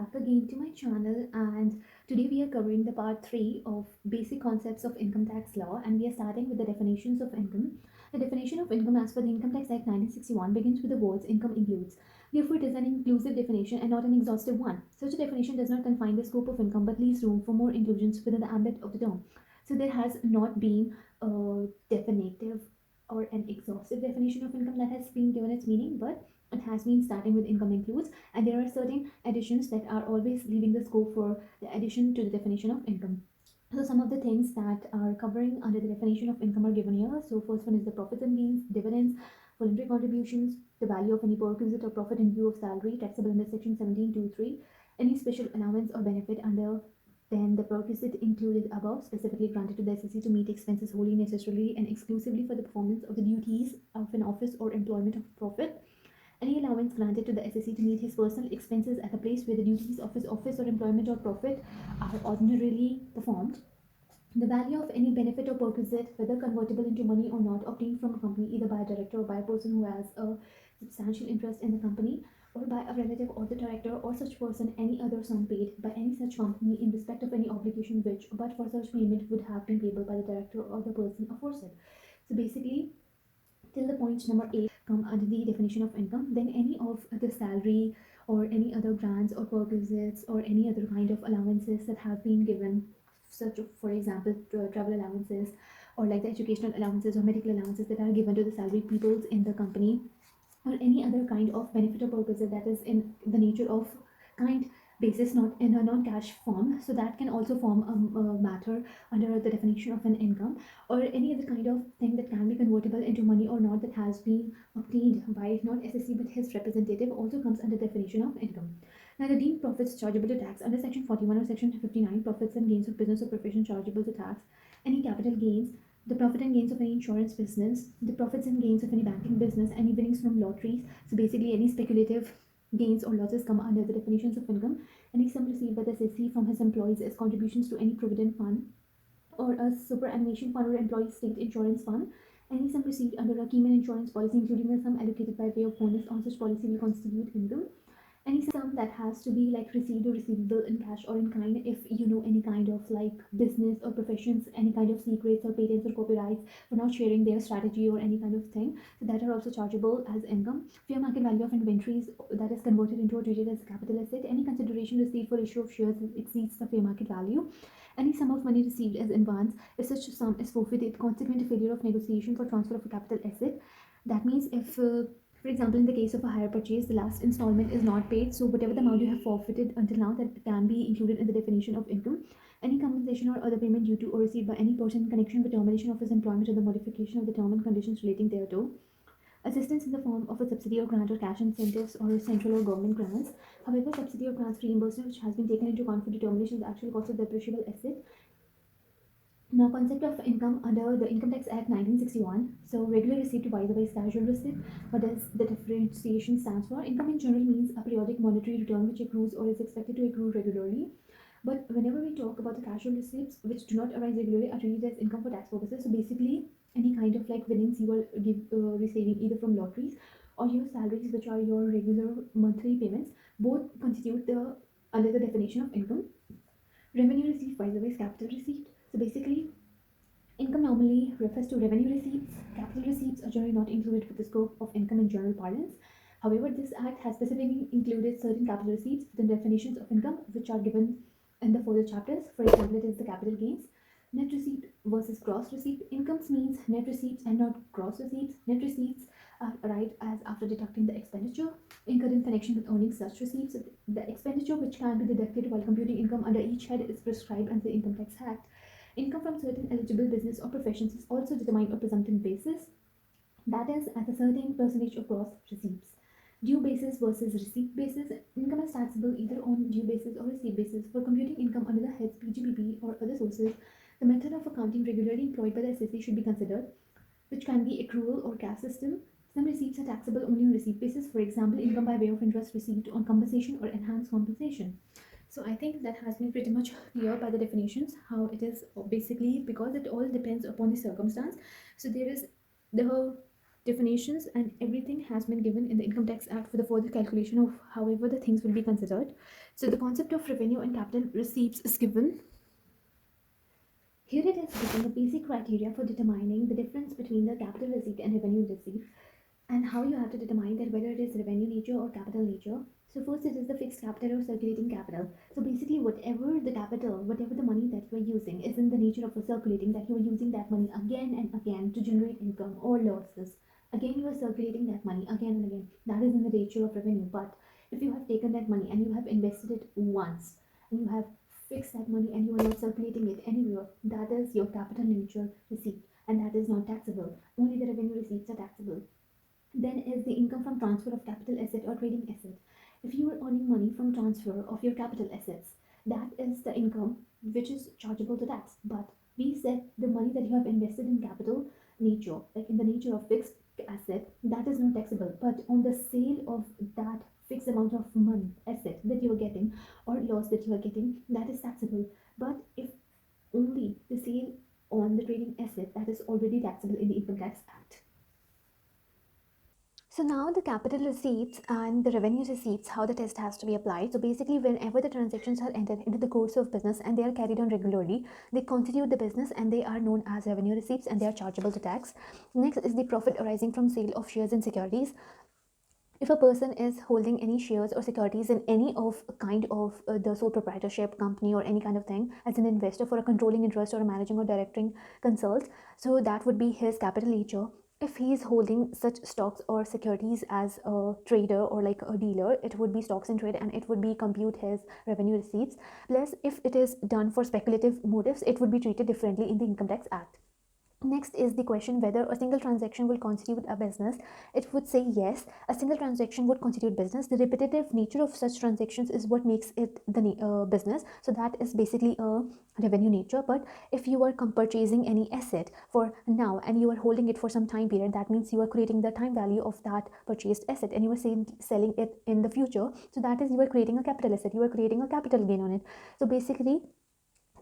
back again to my channel, and today we are covering the part 3 of basic concepts of income tax law, and we are starting with the definitions of income. The definition of income as per the Income Tax Act 1961 begins with the words income includes. Therefore, it is an inclusive definition and not an exhaustive one. Such a definition does not confine the scope of income but leaves room for more inclusions within the ambit of the term. So there has not been a definitive or an exhaustive definition of income that has been given its meaning, but it has been starting with income includes, and there are certain additions that are always leaving the scope for the addition to the definition of income. So some of the things that are covering under the definition of income are given here. So first one is the profits and gains, dividends, voluntary contributions, the value of any perquisite or profit in view of salary taxable under section 1723, any special allowance or benefit under then the perquisite included above specifically granted to the SSC to meet expenses wholly necessarily and exclusively for the performance of the duties of an office or employment of profit. Any allowance granted to the SSC to meet his personal expenses at a place where the duties of his office or employment or profit are ordinarily performed. The value of any benefit or perquisite, whether convertible into money or not, obtained from a company either by a director or by a person who has a substantial interest in the company, or by a relative or the director or such person, any other sum paid by any such company in respect of any obligation which, but for such payment, would have been payable by the director or the person aforesaid. So basically, till the point number 8 come under the definition of income, then any of the salary or any other grants or perquisites or any other kind of allowances that have been given, such for example travel allowances or like the educational allowances or medical allowances that are given to the salaried peoples in the company, or any other kind of benefit or perquisite that is in the nature of kind basis, not in a non-cash form, so that can also form a matter under the definition of an income, or any other kind of thing that can be convertible into money or not that has been obtained by not SSC but his representative also comes under definition of income. Now the deemed profits chargeable to tax under section 41 or section 59, profits and gains of business or profession chargeable to tax, any capital gains, the profit and gains of any insurance business, the profits and gains of any banking business, any winnings from lotteries. So basically, any speculative gains or losses come under the definitions of income. Any sum received by the SSC from his employees as contributions to any provident fund or a superannuation fund or employee state insurance fund. Any sum received under a Keyman insurance policy, including the sum allocated by way of bonus on such policy, will constitute income. Any sum that has to be like received or receivable in cash or in kind, if you know any kind of like business or professions, any kind of secrets or patents or copyrights for not sharing their strategy or any kind of thing, so that are also chargeable as income. Fair market value of inventories that is converted into or treated as a capital asset. Any consideration received for issue of shares exceeds the fair market value. Any sum of money received as advance if such sum is forfeited consequent to failure of negotiation for transfer of a capital asset. That means if for example, in the case of a hire purchase, the last installment is not paid, so whatever the amount you have forfeited until now, that can be included in the definition of income. Any compensation or other payment due to or received by any person in connection with termination of his employment or the modification of the term and conditions relating thereto. Assistance in the form of a subsidy or grant or cash incentives or central or government grants. However, subsidy or grants reimbursement which has been taken into account for determination of the actual cost of depreciable asset. Now, concept of income under the Income Tax Act 1961. So, regular receipt divided by casual receipt. What does the differentiation stands for? Income in general means a periodic monetary return which accrues or is expected to accrue regularly. But whenever we talk about the casual receipts which do not arise regularly are treated as income for tax purposes. So, basically, any kind of like winnings you are receiving either from lotteries or your salaries, which are your regular monthly payments, both constitute the under the definition of income. Revenue received by the way is capital receipt. So basically, income normally refers to revenue receipts. Capital receipts are generally not included with the scope of income in general parlance. However, this act has specifically included certain capital receipts within definitions of income, which are given in the further chapters. For example, it is the capital gains. Net receipt versus gross receipt. Incomes means net receipts and not gross receipts. Net receipts are arrived as after deducting the expenditure incurred in connection with earning such receipts. The expenditure which can be deducted while computing income under each head is prescribed under the Income Tax Act. Income from certain eligible business or professions is also determined on presumptive basis, that is, at a certain percentage of gross receipts. Due basis versus receipt basis. Income is taxable either on due basis or receipt basis. For computing income under the heads PGBP or other sources, the method of accounting regularly employed by the SSC should be considered, which can be accrual or cash system. Some receipts are taxable only on receipt basis, for example, income by way of interest received on compensation or enhanced compensation. So I think that has been pretty much clear by the definitions how it is basically, because it all depends upon the circumstance. So there is the definitions and everything has been given in the Income Tax Act for the further calculation of however the things will be considered. So the concept of revenue and capital receipts is given. Here it is given the basic criteria for determining the difference between the capital receipt and revenue receipt, and how you have to determine that whether it is revenue nature or capital nature. So first it is the fixed capital or circulating capital. So basically whatever the capital, whatever the money that you are using is in the nature of a circulating, that you are using that money again and again to generate income or losses. Again you are circulating that money again and again. That is in the nature of revenue. But if you have taken that money and you have invested it once and you have fixed that money and you are not circulating it anywhere, that is your capital nature receipt and that is not taxable. Only the revenue receipts are taxable. Then is the income from transfer of capital asset or trading asset. If you are earning money from transfer of your capital assets, that is the income which is chargeable to tax. But we said the money that you have invested in capital nature, like in the nature of fixed asset, that is not taxable. But on the sale of that fixed amount of money asset that you are getting or loss that you are getting, that is taxable. But if only the sale on the trading asset, that is already taxable in the Income Tax Act. So now the capital receipts and the revenue receipts, how the test has to be applied. So basically whenever the transactions are entered into the course of business and they are carried on regularly, they constitute the business and they are known as revenue receipts and they are chargeable to tax. Next is the profit arising from sale of shares and securities. If a person is holding any shares or securities in any of kind of the sole proprietorship company or any kind of thing as an investor for a controlling interest or a managing or directing consults, so that would be his capital nature. If he is holding such stocks or securities as a trader or like a dealer, it would be stocks in trade and it would be compute his revenue receipts. Plus if it is done for speculative motives, it would be treated differently in the Income Tax Act. Next is the question whether a single transaction will constitute a business. It would say yes, a single transaction would constitute business. The repetitive nature of such transactions is what makes it the business. So that is basically a revenue nature. But if you are purchasing any asset for now and you are holding it for some time period, that means you are creating the time value of that purchased asset and you are selling it in the future. So that is, you are creating a capital asset, you are creating a capital gain on it. So basically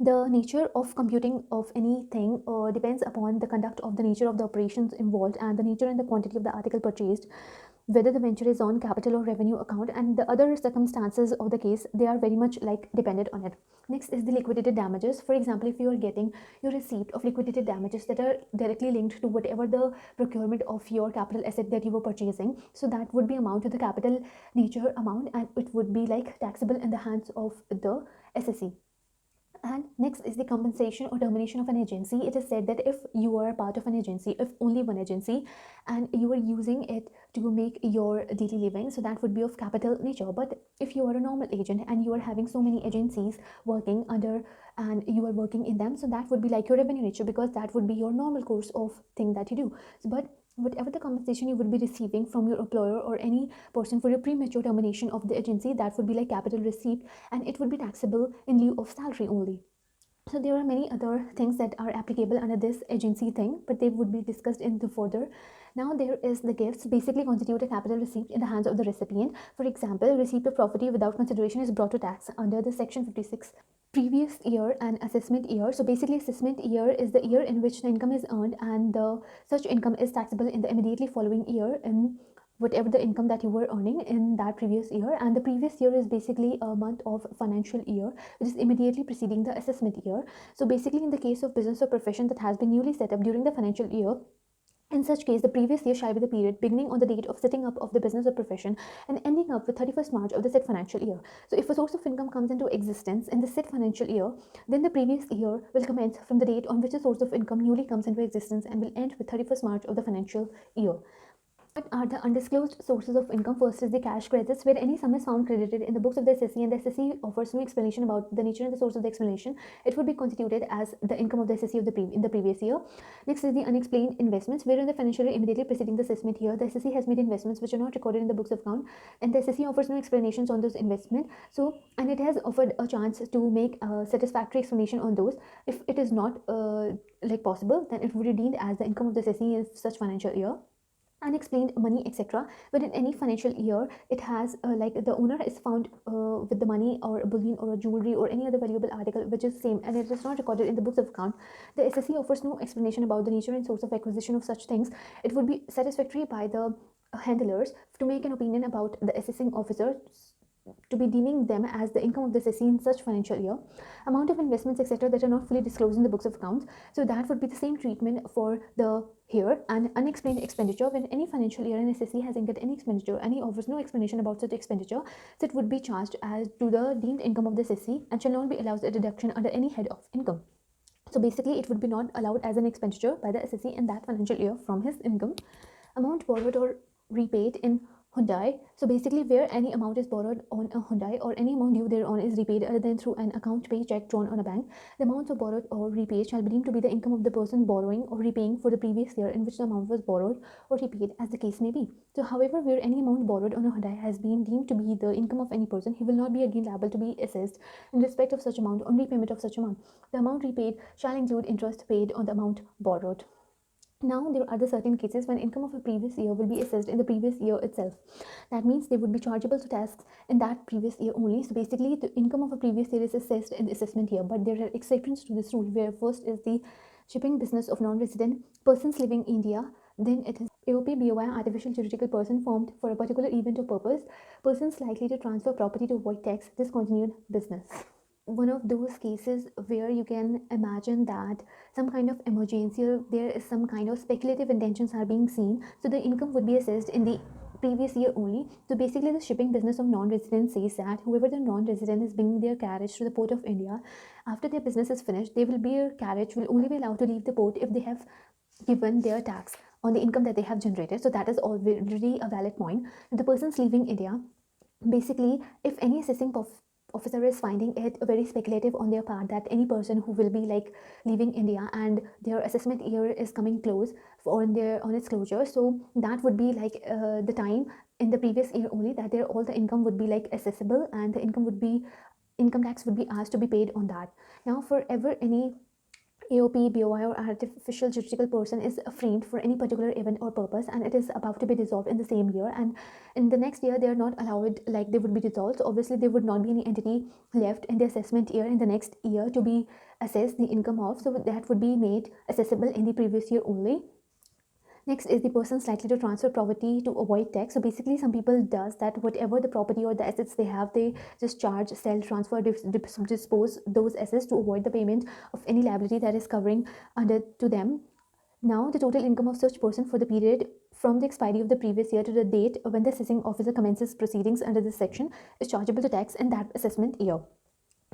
the nature of computing of anything depends upon the conduct of the nature of the operations involved and the nature and the quantity of the article purchased, whether the venture is on capital or revenue account, and the other circumstances of the case, they are very much like dependent on it. Next is the liquidated damages. For example, if you are getting your receipt of liquidated damages that are directly linked to whatever the procurement of your capital asset that you were purchasing, so that would be amount to the capital nature amount and it would be like taxable in the hands of the SSE. And next is the compensation or termination of an agency. It is said that if you are part of an agency, if only one agency, and you are using it to make your daily living, so that would be of capital nature. But if you are a normal agent and you are having so many agencies working under and you are working in them, so that would be like your revenue nature because that would be your normal course of thing that you do. But whatever the compensation you would be receiving from your employer or any person for your premature termination of the agency, that would be like capital receipt and it would be taxable in lieu of salary only. So there are many other things that are applicable under this agency thing, but they would be discussed in the further. Now there is the gifts basically constitute a capital receipt in the hands of the recipient. For example, receipt of property without consideration is brought to tax under the section 56. Previous year and assessment year. So basically assessment year is the year in which the income is earned and the such income is taxable in the immediately following year in whatever the income that you were earning in that previous year. And the previous year is basically a month of financial year which is immediately preceding the assessment year. So basically in the case of business or profession that has been newly set up during the financial year, in such case, the previous year shall be the period beginning on the date of setting up of the business or profession and ending up with 31st March of the said financial year. So if a source of income comes into existence in the said financial year, then the previous year will commence from the date on which the source of income newly comes into existence and will end with 31st March of the financial year. What are the undisclosed sources of income? First is the cash credits, where any sum is found credited in the books of the SSE and the SSE offers no explanation about the nature and the source of the explanation. It would be constituted as the income of the SSE of in the previous year. Next is the unexplained investments, where in the financial year immediately preceding the assessment year, the SSE has made investments which are not recorded in the books of account, and the SSE offers no explanations on those investments. So, and it has offered a chance to make a satisfactory explanation on those. If it is not like possible, then it would be deemed as the income of the SSE in such financial year. unexplained money, etc. But in any financial year, it has like the owner is found with the money or a bullion or a jewelry or any other valuable article which is same, and it is not recorded in the books of account. The SSE offers no explanation about the nature and source of acquisition of such things. It would be satisfactory by the handlers to make an opinion about the assessing officer to be deeming them as the income of the assessee in such financial year. Amount of investments, etc., that are not fully disclosed in the books of accounts. So that would be the same treatment for the here. And unexplained expenditure, when any financial year an assessee has incurred any expenditure and he offers no explanation about such expenditure, so it would be charged as to the deemed income of the assessee and shall not be allowed a deduction under any head of income. So basically, it would be not allowed as an expenditure by the assessee in that financial year from his income. Amount borrowed or repaid in Hyundai. So basically, where any amount is borrowed on a Hyundai or any amount due thereon is repaid other than through an account pay check drawn on a bank, the amounts of borrowed or repaid shall be deemed to be the income of the person borrowing or repaying for the previous year in which the amount was borrowed or repaid, as the case may be. So, however, where any amount borrowed on a Hyundai has been deemed to be the income of any person, he will not be again liable to be assessed in respect of such amount on repayment of such amount. The amount repaid shall include interest paid on the amount borrowed. Now, there are the certain cases when income of a previous year will be assessed in the previous year itself. That means they would be chargeable to tax in that previous year only. So basically, the income of a previous year is assessed in the assessment year. But there are exceptions to this rule, where first is the shipping business of non-resident persons living in India. Then it is AOP, BOI, artificial juridical person formed for a particular event or purpose, persons likely to transfer property to avoid tax, discontinued business. One of those cases where you can imagine that some kind of emergency or there is some kind of speculative intentions are being seen, so the income would be assessed in the previous year only. So basically, the shipping business of non-resident says that whoever the non-resident is bringing their carriage to the port of India, after their business is finished, they will be a carriage will only be allowed to leave the port if they have given their tax on the income that they have generated. So that is already a valid point. The persons leaving India, basically, if any assessing officer is finding it very speculative on their part that any person who will be like leaving India and their assessment year is coming close on its closure, so that would be like the time in the previous year only that their all the income would be like accessible, and the income tax would be asked to be paid on that. Now, forever any AOP, BOI, or artificial juridical person is framed for any particular event or purpose, and it is about to be dissolved in the same year, and in the next year they are not allowed, like they would be dissolved. So obviously there would not be any entity left in the assessment year in the next year to be assessed the income of, so that would be made accessible in the previous year only. Next is the person's likely to transfer property to avoid tax. So basically, some people does that whatever the property or the assets they have, they just charge, sell, transfer, dispose those assets to avoid the payment of any liability that is covering under to them. Now, the total income of such person for the period from the expiry of the previous year to the date when the assessing officer commences proceedings under this section is chargeable to tax in that assessment year.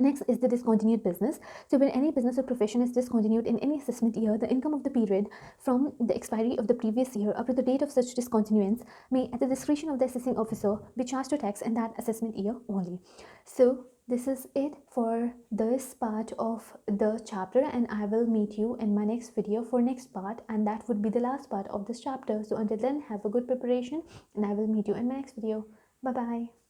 Next is the discontinued business. So when any business or profession is discontinued in any assessment year, the income of the period from the expiry of the previous year up to the date of such discontinuance may, at the discretion of the assessing officer, be charged to tax in that assessment year only. So this is it for this part of the chapter, and I will meet you in my next video for next part, and that would be the last part of this chapter. So until then, have a good preparation, and I will meet you in my next video. Bye bye.